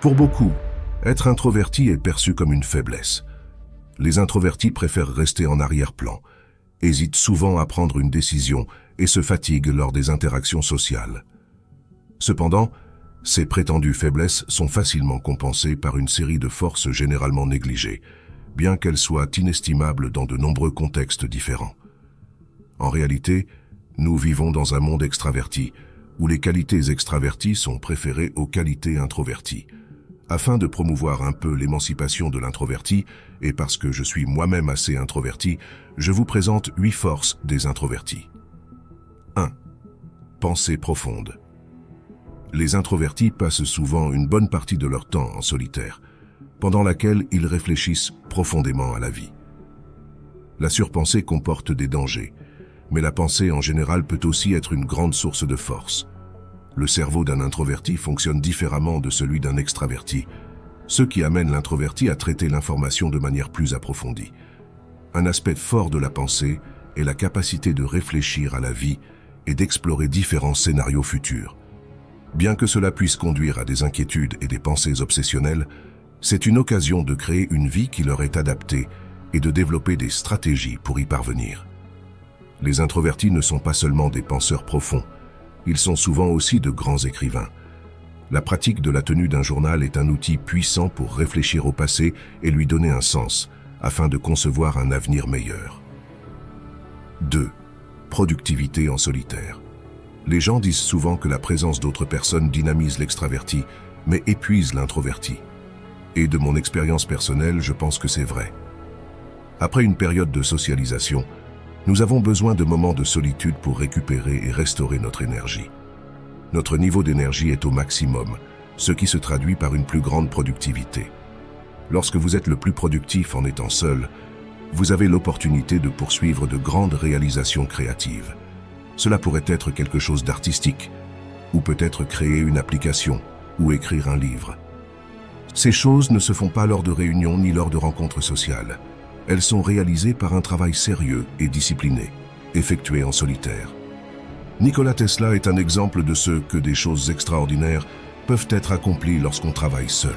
Pour beaucoup, être introverti est perçu comme une faiblesse. Les introvertis préfèrent rester en arrière-plan, hésitent souvent à prendre une décision et se fatiguent lors des interactions sociales. Cependant, ces prétendues faiblesses sont facilement compensées par une série de forces généralement négligées, bien qu'elles soient inestimables dans de nombreux contextes différents. En réalité, nous vivons dans un monde extraverti, où les qualités extraverties sont préférées aux qualités introverties. Afin de promouvoir un peu l'émancipation de l'introverti, et parce que je suis moi-même assez introverti, je vous présente 8 forces des introvertis. 1. Pensée profonde. Les introvertis passent souvent une bonne partie de leur temps en solitaire, pendant laquelle ils réfléchissent profondément à la vie. La surpensée comporte des dangers, mais la pensée en général peut aussi être une grande source de force. Le cerveau d'un introverti fonctionne différemment de celui d'un extraverti, ce qui amène l'introverti à traiter l'information de manière plus approfondie. Un aspect fort de la pensée est la capacité de réfléchir à la vie et d'explorer différents scénarios futurs. Bien que cela puisse conduire à des inquiétudes et des pensées obsessionnelles, c'est une occasion de créer une vie qui leur est adaptée et de développer des stratégies pour y parvenir. Les introvertis ne sont pas seulement des penseurs profonds, ils sont souvent aussi de grands écrivains. La pratique de la tenue d'un journal est un outil puissant pour réfléchir au passé et lui donner un sens, afin de concevoir un avenir meilleur. 2. Productivité en solitaire. Les gens disent souvent que la présence d'autres personnes dynamise l'extraverti, mais épuise l'introverti. Et de mon expérience personnelle, je pense que c'est vrai. Après une période de socialisation, nous avons besoin de moments de solitude pour récupérer et restaurer notre énergie. Notre niveau d'énergie est au maximum, ce qui se traduit par une plus grande productivité. Lorsque vous êtes le plus productif en étant seul, vous avez l'opportunité de poursuivre de grandes réalisations créatives. Cela pourrait être quelque chose d'artistique, ou peut-être créer une application, ou écrire un livre. Ces choses ne se font pas lors de réunions ni lors de rencontres sociales. Elles sont réalisées par un travail sérieux et discipliné, effectué en solitaire. Nikola Tesla est un exemple de ce que des choses extraordinaires peuvent être accomplies lorsqu'on travaille seul.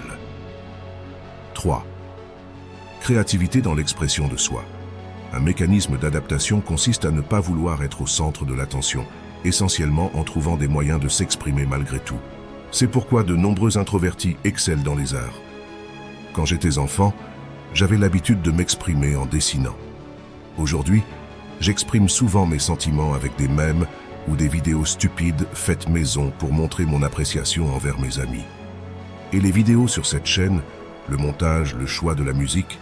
3. Créativité dans l'expression de soi. Un mécanisme d'adaptation consiste à ne pas vouloir être au centre de l'attention, essentiellement en trouvant des moyens de s'exprimer malgré tout. C'est pourquoi de nombreux introvertis excellent dans les arts. Quand j'étais enfant, j'avais l'habitude de m'exprimer en dessinant. Aujourd'hui, j'exprime souvent mes sentiments avec des mèmes ou des vidéos stupides faites maison pour montrer mon appréciation envers mes amis. Et les vidéos sur cette chaîne, le montage, le choix de la musique,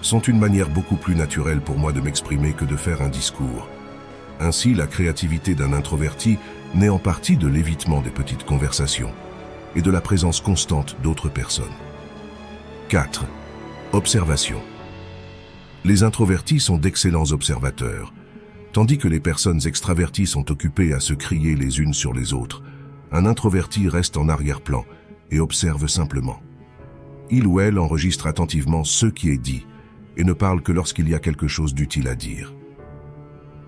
sont une manière beaucoup plus naturelle pour moi de m'exprimer que de faire un discours. Ainsi, la créativité d'un introverti naît en partie de l'évitement des petites conversations et de la présence constante d'autres personnes. 4. Observation. Les introvertis sont d'excellents observateurs, tandis que les personnes extraverties sont occupées à se crier les unes sur les autres. Un introverti reste en arrière-plan et observe simplement. Il ou elle enregistre attentivement ce qui est dit et ne parle que lorsqu'il y a quelque chose d'utile à dire.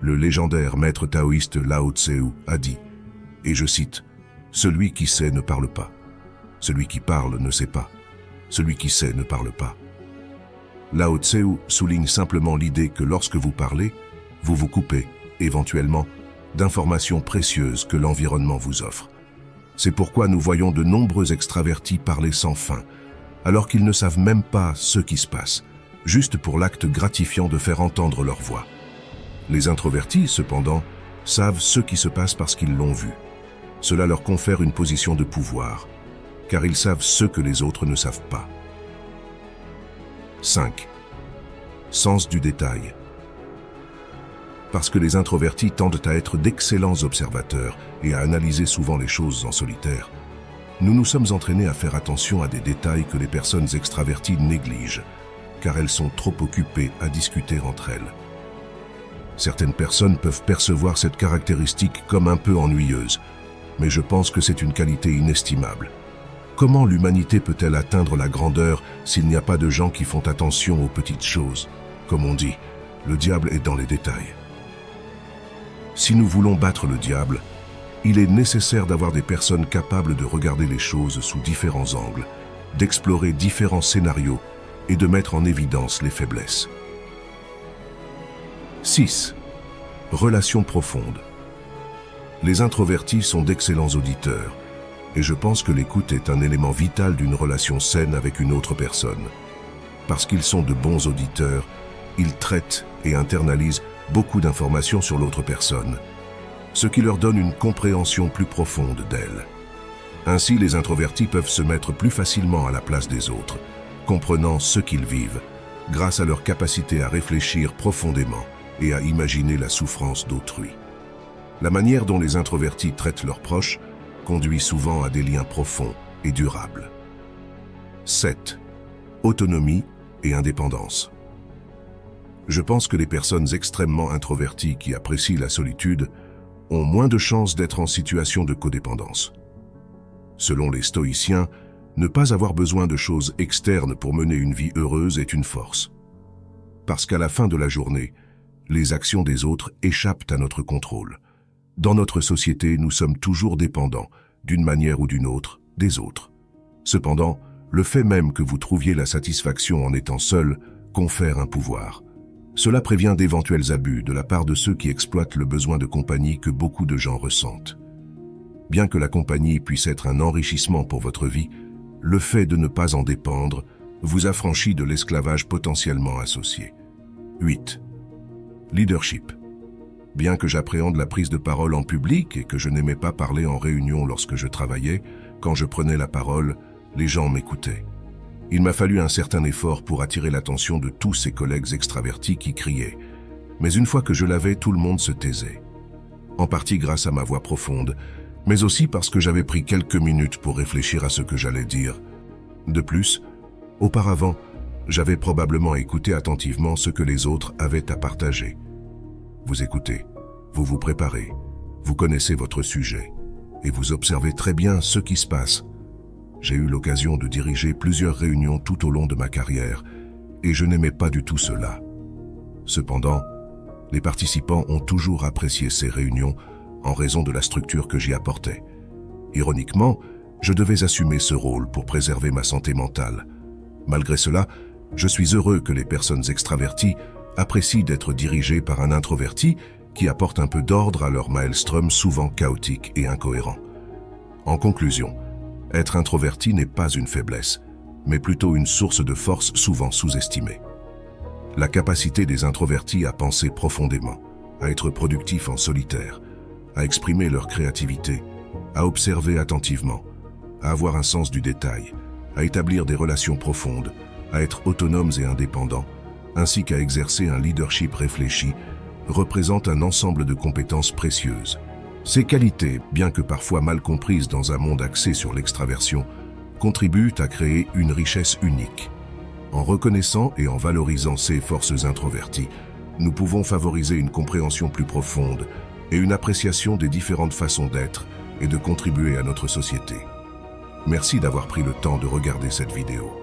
Le légendaire maître taoïste Lao Tse a dit, et je cite, « Celui qui sait ne parle pas. Celui qui parle ne sait pas. Celui qui sait ne parle pas. » Lao Tse souligne simplement l'idée que lorsque vous parlez, vous vous coupez, éventuellement, d'informations précieuses que l'environnement vous offre. C'est pourquoi nous voyons de nombreux extravertis parler sans fin, alors qu'ils ne savent même pas ce qui se passe, juste pour l'acte gratifiant de faire entendre leur voix. Les introvertis, cependant, savent ce qui se passe parce qu'ils l'ont vu. Cela leur confère une position de pouvoir, car ils savent ce que les autres ne savent pas. 5. Sens du détail. Parce que les introvertis tendent à être d'excellents observateurs et à analyser souvent les choses en solitaire, nous nous sommes entraînés à faire attention à des détails que les personnes extraverties négligent, car elles sont trop occupées à discuter entre elles. Certaines personnes peuvent percevoir cette caractéristique comme un peu ennuyeuse, mais je pense que c'est une qualité inestimable. Comment l'humanité peut-elle atteindre la grandeur s'il n'y a pas de gens qui font attention aux petites choses? Comme on dit, le diable est dans les détails. Si nous voulons battre le diable, il est nécessaire d'avoir des personnes capables de regarder les choses sous différents angles d'explorer différents scénarios et de mettre en évidence les faiblesses. 6. Relations profondes. Les introvertis sont d'excellents auditeurs, et je pense que l'écoute est un élément vital d'une relation saine avec une autre personne. Parce qu'ils sont de bons auditeurs, ils traitent et internalisent beaucoup d'informations sur l'autre personne, ce qui leur donne une compréhension plus profonde d'elle. Ainsi, les introvertis peuvent se mettre plus facilement à la place des autres, comprenant ce qu'ils vivent, grâce à leur capacité à réfléchir profondément et à imaginer la souffrance d'autrui. La manière dont les introvertis traitent leurs proches conduit souvent à des liens profonds et durables. 7. Autonomie et indépendance. Je pense que les personnes extrêmement introverties qui apprécient la solitude ont moins de chances d'être en situation de codépendance. Selon les stoïciens, ne pas avoir besoin de choses externes pour mener une vie heureuse est une force. Parce qu'à la fin de la journée, les actions des autres échappent à notre contrôle. Dans notre société, nous sommes toujours dépendants, d'une manière ou d'une autre, des autres. Cependant, le fait même que vous trouviez la satisfaction en étant seul confère un pouvoir. Cela prévient d'éventuels abus de la part de ceux qui exploitent le besoin de compagnie que beaucoup de gens ressentent. Bien que la compagnie puisse être un enrichissement pour votre vie, le fait de ne pas en dépendre vous affranchit de l'esclavage potentiellement associé. 8. Leadership. Bien que j'appréhende la prise de parole en public et que je n'aimais pas parler en réunion lorsque je travaillais, quand je prenais la parole, les gens m'écoutaient. Il m'a fallu un certain effort pour attirer l'attention de tous ces collègues extravertis qui criaient. Mais une fois que je l'avais, tout le monde se taisait. En partie grâce à ma voix profonde, mais aussi parce que j'avais pris quelques minutes pour réfléchir à ce que j'allais dire. De plus, auparavant, j'avais probablement écouté attentivement ce que les autres avaient à partager. Vous écoutez, vous vous préparez, vous connaissez votre sujet, et vous observez très bien ce qui se passe. J'ai eu l'occasion de diriger plusieurs réunions tout au long de ma carrière, et je n'aimais pas du tout cela. Cependant, les participants ont toujours apprécié ces réunions en raison de la structure que j'y apportais. Ironiquement, je devais assumer ce rôle pour préserver ma santé mentale. Malgré cela, je suis heureux que les personnes extraverties apprécient d'être dirigées par un introverti qui apporte un peu d'ordre à leur maelstrom souvent chaotique et incohérent. En conclusion, être introverti n'est pas une faiblesse, mais plutôt une source de force souvent sous-estimée. La capacité des introvertis à penser profondément, à être productifs en solitaire, à exprimer leur créativité, à observer attentivement, à avoir un sens du détail, à établir des relations profondes, à être autonomes et indépendants, ainsi qu'à exercer un leadership réfléchi, représente un ensemble de compétences précieuses. Ces qualités, bien que parfois mal comprises dans un monde axé sur l'extraversion, contribuent à créer une richesse unique. En reconnaissant et en valorisant ces forces introverties, nous pouvons favoriser une compréhension plus profonde et une appréciation des différentes façons d'être et de contribuer à notre société. Merci d'avoir pris le temps de regarder cette vidéo.